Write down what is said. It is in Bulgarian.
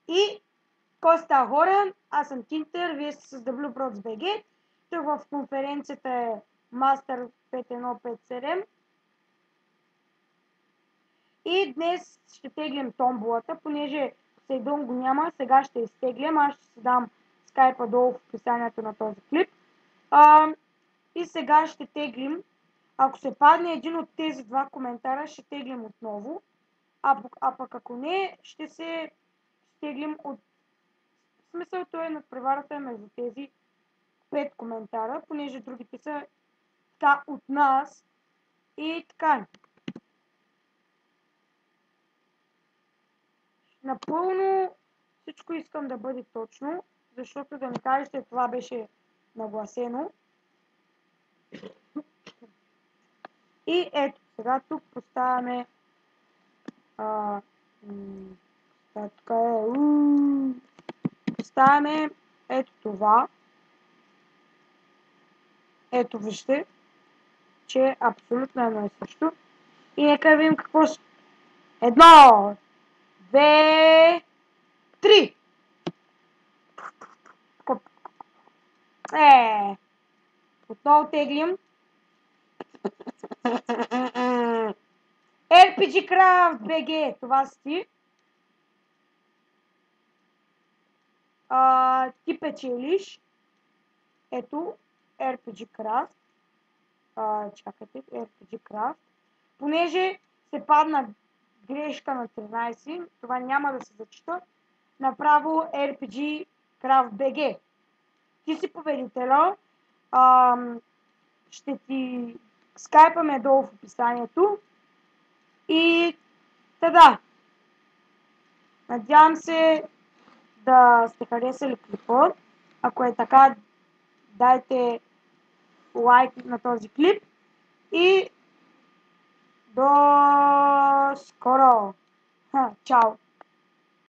И кой става хора? Аз съм Кинтер, вие сте с WProds.bg. Тук в конференцията е Master 5157. И днес ще теглим томболата, понеже Сейдон го няма, сега ще изтеглям, аз ще си дам скайпа долу в описанието на този клип. И сега ще теглим, ако се падне един от тези два коментара, ще теглим отново, а пък ако не, ще се теглим от... В смисъл, той е надпреварата между тези 5 коментара, понеже другите са така от нас и така. Напълно всичко искам да бъде точно, защото да не кажете, това беше нагласено. И ето, сега тук поставяме поставяме ето това. Ето вижте, че е абсолютно едно и също. И нека видим какво ще... 1, 2, 3. Отново теглим. RPG Craft BG, това си ти. Ти печелиш. Ето, RPG Craft. Чакайте, RPG Craft. Понеже се падна грешка на 13, това няма да се зачита. Направо RPG Craft BG. Ти си победителя. Ще ти скайпаме долу в описанието. И да. Надявам се да сте харесали клипа. Ако е така, дайте лайк на този клип. И до скоро! Чао!